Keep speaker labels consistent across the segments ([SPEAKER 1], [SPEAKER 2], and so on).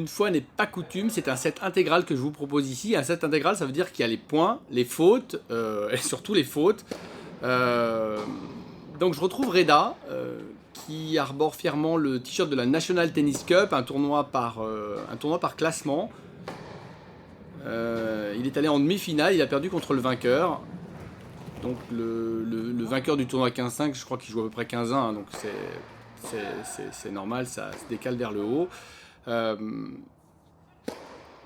[SPEAKER 1] Une fois n'est pas coutume, c'est un set intégral que je vous propose ici. Un set intégral, ça veut dire qu'il y a les points, les fautes, et surtout les fautes. Donc je retrouve Reda, qui arbore fièrement le t-shirt de la National Tennis Cup, un tournoi par classement. Il est allé en demi-finale, il a perdu contre le vainqueur. Donc le vainqueur du tournoi 15-5, je crois qu'il joue à peu près 15-1, hein, donc c'est normal, ça se décale vers le haut.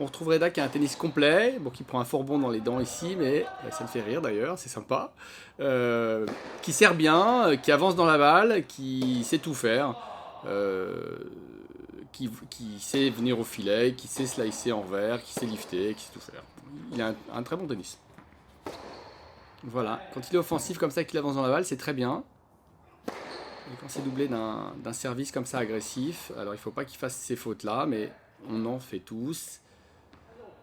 [SPEAKER 1] On retrouve Reda qui a un tennis complet, bon, qui prend un fort bond dans les dents ici, mais ça me fait rire d'ailleurs, c'est sympa. Qui sert bien, qui avance dans la balle, qui sait tout faire, qui sait venir au filet, qui sait slicer en vert, qui sait lifter, qui sait tout faire. Il a un très bon tennis. Voilà, quand il est offensif comme ça, qu'il avance dans la balle, c'est très bien. Et quand c'est doublé d'un service comme ça agressif, alors il ne faut pas qu'il fasse ces fautes-là, mais on en fait tous.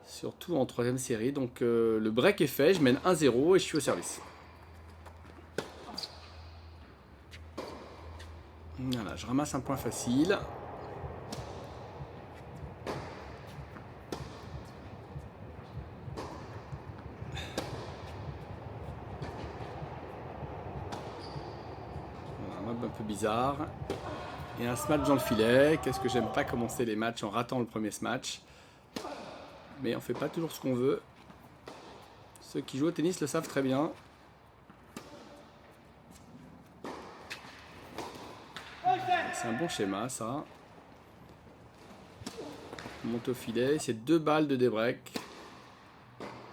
[SPEAKER 1] Surtout en troisième série. Donc le break est fait, je mène 1-0 et je suis au service. Voilà, je ramasse un point facile. Un mob un peu bizarre. Et un smash dans le filet. Qu'est-ce que j'aime pas commencer les matchs en ratant le premier smash. Mais on fait pas toujours ce qu'on veut. Ceux qui jouent au tennis le savent très bien. C'est un bon schéma ça. On monte au filet. C'est 2 balles de débreak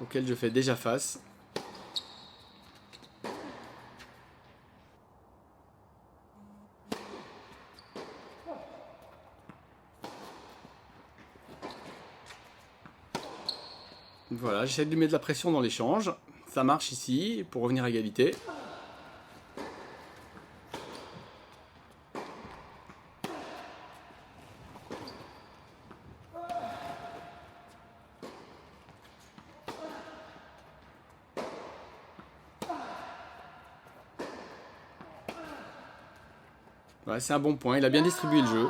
[SPEAKER 1] auxquelles je fais déjà face. Voilà, j'essaie de lui mettre de la pression dans l'échange. Ça marche ici, pour revenir à égalité. Ouais, c'est un bon point, il a bien distribué le jeu.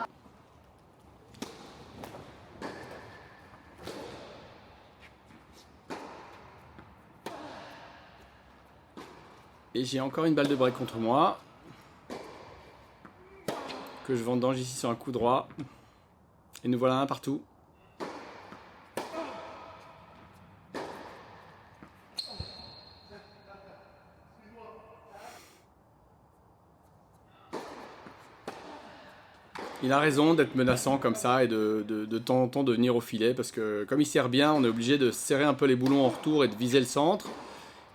[SPEAKER 1] Et j'ai encore une balle de break contre moi. Que je vendange ici sur un coup droit. Et nous voilà un partout. Il a raison d'être menaçant comme ça et de temps en temps de venir au filet. Parce que comme il sert bien, on est obligé de serrer un peu les boulons en retour et de viser le centre.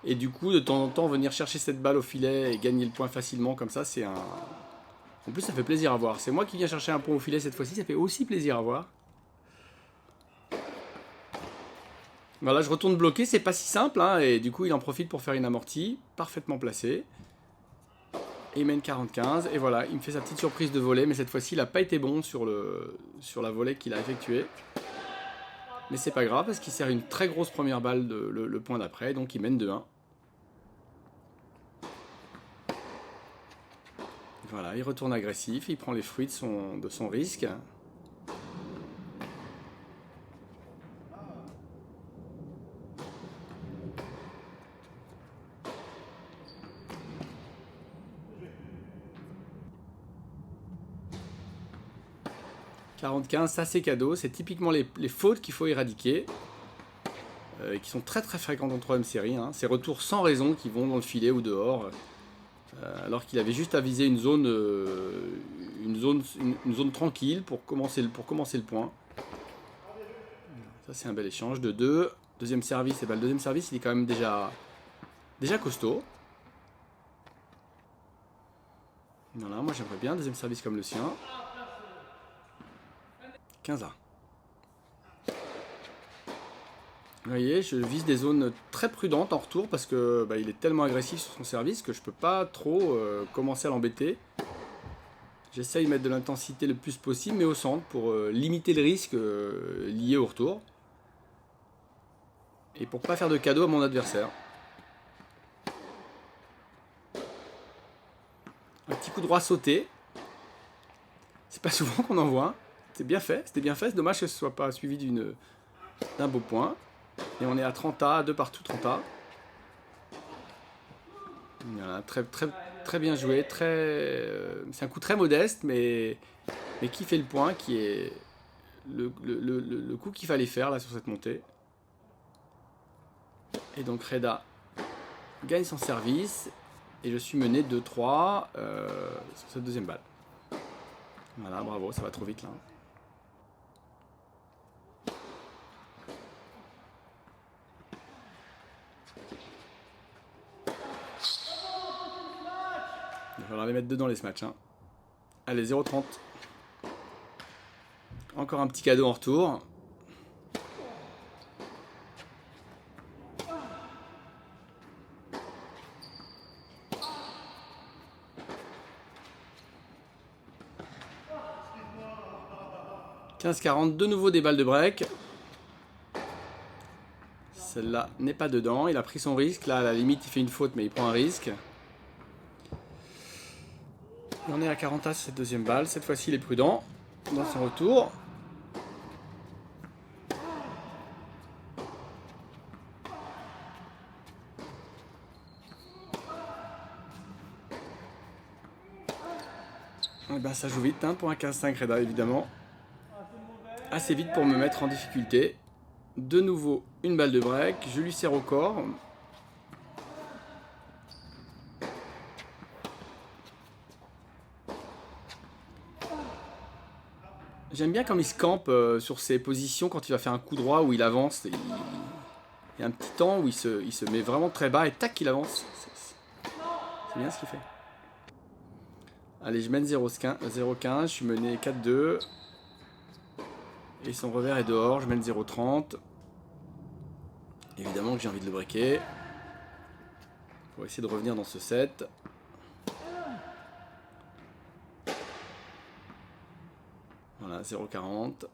[SPEAKER 1] Et du coup, de temps en temps, venir chercher cette balle au filet et gagner le point facilement comme ça, c'est un... En plus, ça fait plaisir à voir. C'est moi qui viens chercher un point au filet cette fois-ci, ça fait aussi plaisir à voir. Voilà, je retourne bloquer, c'est pas si simple, hein, et du coup, il en profite pour faire une amortie, parfaitement placée. Et il mène 40-15, et voilà, il me fait sa petite surprise de volée, mais cette fois-ci, il n'a pas été bon sur la volée qu'il a effectuée. Mais c'est pas grave, parce qu'il sert une très grosse première balle le point d'après, donc il mène 2-1. Voilà, il retourne agressif, il prend les fruits de son risque. « 40-15, ça c'est cadeau, c'est typiquement les fautes qu'il faut éradiquer. Qui sont très très fréquentes en 3ème série. Hein. Ces retours sans raison qui vont dans le filet ou dehors. Alors qu'il avait juste à viser une zone tranquille pour commencer le point. Ça c'est un bel échange de 2. Deuxième service, et ben le deuxième service il est quand même déjà costaud. Voilà, moi j'aimerais bien un deuxième service comme le sien. 15-1. Vous voyez, je vise des zones très prudentes en retour parce que il est tellement agressif sur son service que je peux pas trop commencer à l'embêter. J'essaye de mettre de l'intensité le plus possible, mais au centre pour limiter le risque lié au retour. Et pour pas faire de cadeau à mon adversaire. Un petit coup droit sauté. C'est pas souvent qu'on en voit un. c'était bien fait. C'est dommage que ce soit pas suivi d'un beau point. Et on est à 30A, 2 partout 30A. Voilà, très bien joué. C'est un coup très modeste, mais qui fait le point, qui est le coup qu'il fallait faire là sur cette montée. Et donc Reda gagne son service. Et je suis mené 2-3 sur cette deuxième balle. Voilà, bravo, ça va trop vite là. Il va falloir les mettre dedans les matchs. Hein. Allez, 0-30. Encore un petit cadeau en retour. « 15-40, de nouveau des balles de break. Celle-là n'est pas dedans. Il a pris son risque. Là, à la limite, il fait une faute, mais il prend un risque. Et on est à 40 as cette deuxième balle. Cette fois-ci, il est prudent dans son retour. Et ben, ça joue vite hein, pour un 15-5 Reda, évidemment. Assez vite pour me mettre en difficulté. De nouveau, une balle de break. Je lui serre au corps. J'aime bien comme il se campe sur ses positions quand il va faire un coup droit où il avance. Il y a un petit temps où il se met vraiment très bas et tac, il avance. C'est bien ce qu'il fait. Allez, je mène 0-15. Je suis mené 4-2. Et son revers est dehors. Je mène 0-30. Évidemment que j'ai envie de le breaker. Pour essayer de revenir dans ce set. Voilà, 0-40.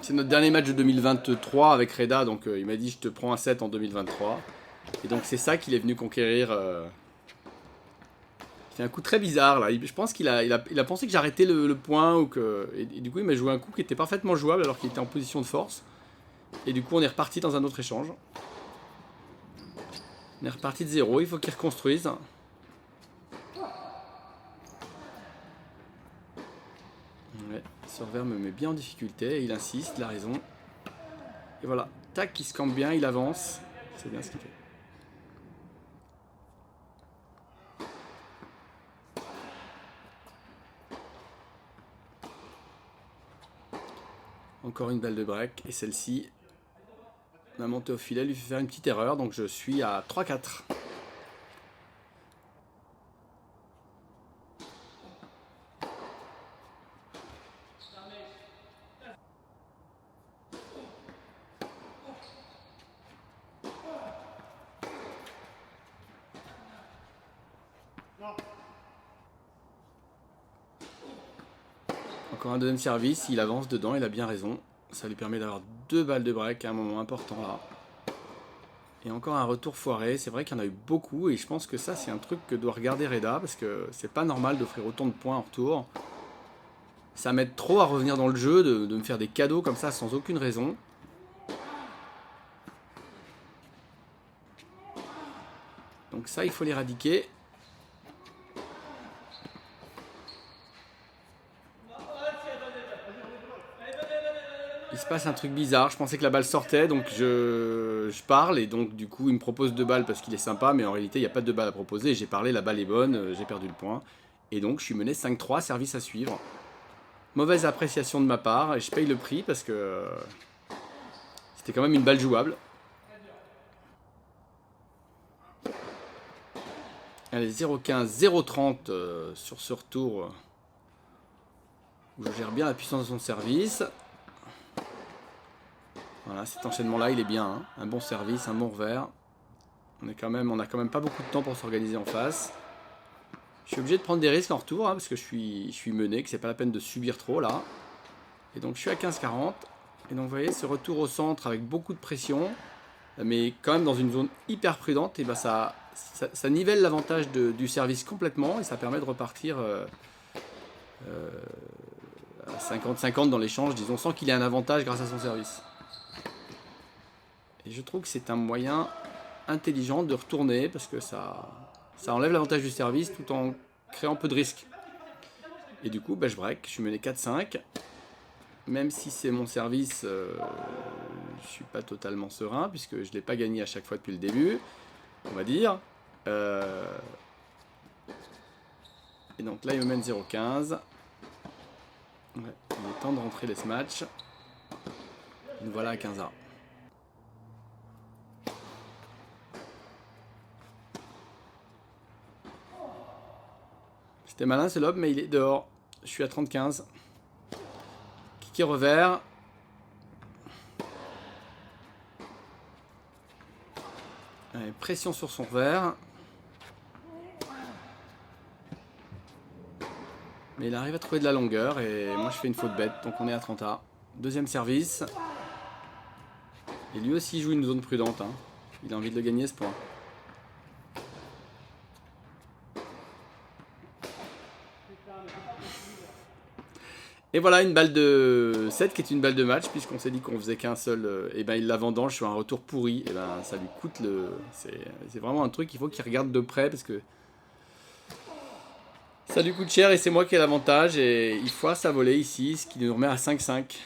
[SPEAKER 1] C'est notre dernier match de 2023 avec Reda, donc il m'a dit je te prends un set en 2023. Et donc c'est ça qu'il est venu conquérir. Il fait un coup très bizarre là. Je pense qu'il a pensé que j'arrêtais le point ou que. Et du coup il m'a joué un coup qui était parfaitement jouable alors qu'il était en position de force. Et du coup on est reparti dans un autre échange. On est reparti de 0, il faut qu'il reconstruise. Ouais, ce revers me met bien en difficulté, il insiste, il a raison. Et voilà, tac, il se campe bien, il avance. C'est bien ce qu'il fait. Encore une balle de break, et celle-ci, ma montée au filet lui fait faire une petite erreur, donc je suis à 3-4. Encore un deuxième service, il avance dedans, il a bien raison. Ça lui permet d'avoir 2 balles de break à un moment important là. Et encore un retour foiré, c'est vrai qu'il y en a eu beaucoup et je pense que ça c'est un truc que doit regarder Reda parce que c'est pas normal d'offrir autant de points en retour. Ça m'aide trop à revenir dans le jeu, de me faire des cadeaux comme ça sans aucune raison. Donc ça il faut l'éradiquer. Il se passe un truc bizarre, je pensais que la balle sortait, donc je parle, et donc du coup il me propose 2 balles parce qu'il est sympa, mais en réalité il n'y a pas de 2 balles à proposer, j'ai parlé, la balle est bonne, j'ai perdu le point, et donc je suis mené 5-3, service à suivre. Mauvaise appréciation de ma part, et je paye le prix parce que c'était quand même une balle jouable. Allez, 0-15, 0-30 sur ce retour, où je gère bien la puissance de son service. Voilà, cet enchaînement-là, il est bien. Hein. Un bon service, un bon revers. On a quand même pas beaucoup de temps pour s'organiser en face. Je suis obligé de prendre des risques en retour, hein, parce que je suis mené, que c'est pas la peine de subir trop, là. Et donc, je suis à 15-40. Et donc, vous voyez, ce retour au centre avec beaucoup de pression, mais quand même dans une zone hyper prudente, et ben ça ça nivelle l'avantage du service complètement et ça permet de repartir à 50-50 dans l'échange, disons, sans qu'il ait un avantage grâce à son service. Et je trouve que c'est un moyen intelligent de retourner parce que ça enlève l'avantage du service tout en créant peu de risques. Et du coup, je break, je suis mené 4-5. Même si c'est mon service, je suis pas totalement serein puisque je ne l'ai pas gagné à chaque fois depuis le début, on va dire. Et donc là, il me mène 0-15. Ouais, il est temps de rentrer les matchs. Nous voilà à 15A. C'était malin ce lob, mais il est dehors. Je suis à 30-15. Kické revers. Allez, pression sur son revers. Mais il arrive à trouver de la longueur et moi je fais une faute bête, donc on est à 30A. Deuxième service. Et lui aussi joue une zone prudente. Hein. Il a envie de le gagner ce point. Et voilà une balle de 7 qui est une balle de match, puisqu'on s'est dit qu'on faisait qu'un seul. Et ben il la vendange sur un retour pourri. Et ben ça lui coûte le. C'est vraiment un truc qu'il faut qu'il regarde de près parce que ça lui coûte cher et c'est moi qui ai l'avantage. Et il foire sa volée ici, ce qui nous remet à 5-5.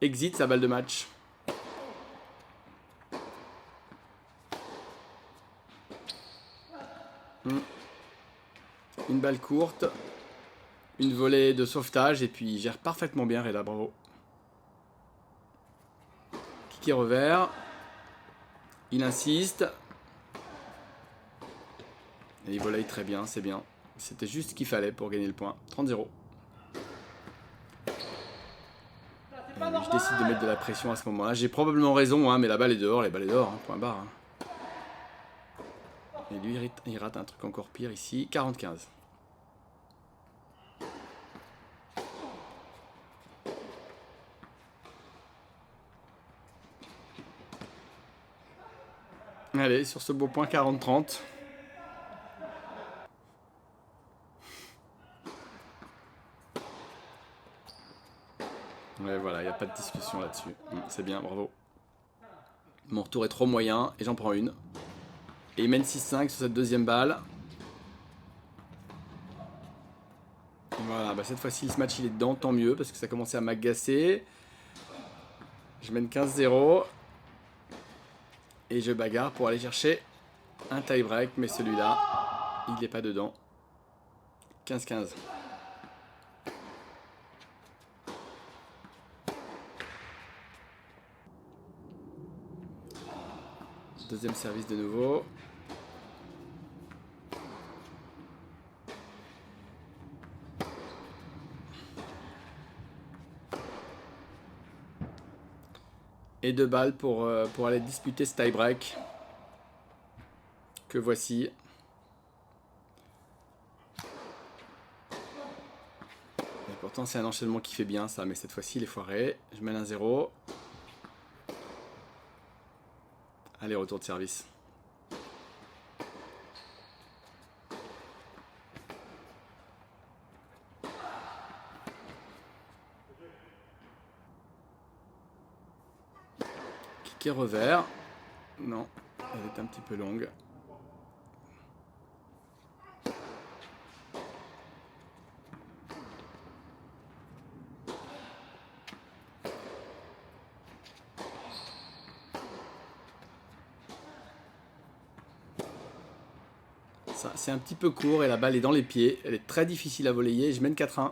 [SPEAKER 1] Exit sa balle de match. Une balle courte. Une volée de sauvetage et puis il gère parfaitement bien Reda, bravo. Kické revers. Il insiste. Et il volaille très bien, c'est bien. C'était juste ce qu'il fallait pour gagner le point. 30-0. Je décide de mettre de la pression à ce moment-là. J'ai probablement raison, hein, mais la balle est dehors, les balles est dehors, hein, point barre. Hein. Et lui, il rate un truc encore pire ici. 40-15. Allez, sur ce beau point 40-30. Ouais, voilà, il n'y a pas de discussion là-dessus. C'est bien, bravo. Mon retour est trop moyen et j'en prends une. Et il mène 6-5 sur cette deuxième balle. Voilà, cette fois-ci, ce match il est dedans, tant mieux, parce que ça commençait à m'agacer. Je mène 15-0. Et je bagarre pour aller chercher un tie-break, mais celui-là, il n'est pas dedans. 15-15. Deuxième service de nouveau. Et 2 balles pour aller disputer ce tie-break. Que voici. Et pourtant c'est un enchaînement qui fait bien ça, mais cette fois-ci il est foiré. Je mène un 0. Allez, retour de service. Kické revers. Non, elle est un petit peu longue. Ça, c'est un petit peu court et la balle est dans les pieds. Elle est très difficile à voler. Je mène 4-1.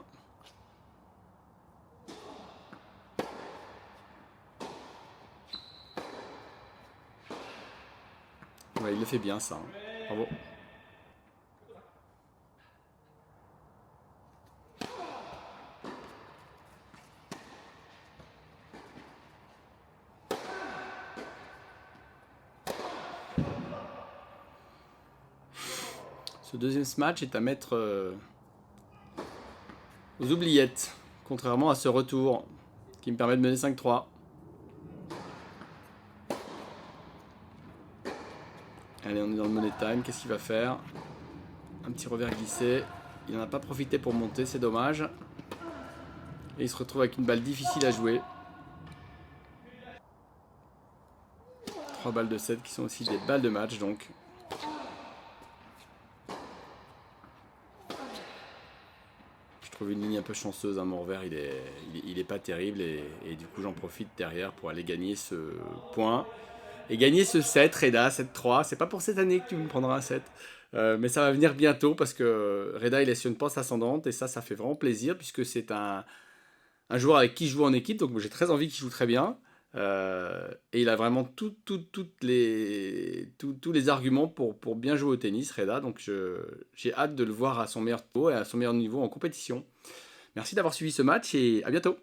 [SPEAKER 1] Ouais, il le fait bien ça. Hein. Bravo. Ce deuxième match est à mettre aux oubliettes, contrairement à ce retour qui me permet de mener 5-3. Allez, on est dans le money time. Qu'est-ce qu'il va faire? Un petit revers glissé. Il n'en a pas profité pour monter, c'est dommage. Et il se retrouve avec une balle difficile à jouer. 3 balles de 7 qui sont aussi des balles de match donc. Je trouve une ligne un peu chanceuse, hein. Mon revers il est pas terrible et du coup j'en profite derrière pour aller gagner ce point. Et gagner ce 7, Reda, 7-3. C'est pas pour cette année que tu me prendras un 7. Mais ça va venir bientôt parce que Reda il est sur une pente ascendante et ça fait vraiment plaisir puisque c'est un joueur avec qui je joue en équipe, donc j'ai très envie qu'il joue très bien. Et il a vraiment tous les arguments pour bien jouer au tennis, Reda. Donc j'ai hâte de le voir à son meilleur niveau et à son meilleur niveau en compétition. Merci d'avoir suivi ce match et à bientôt.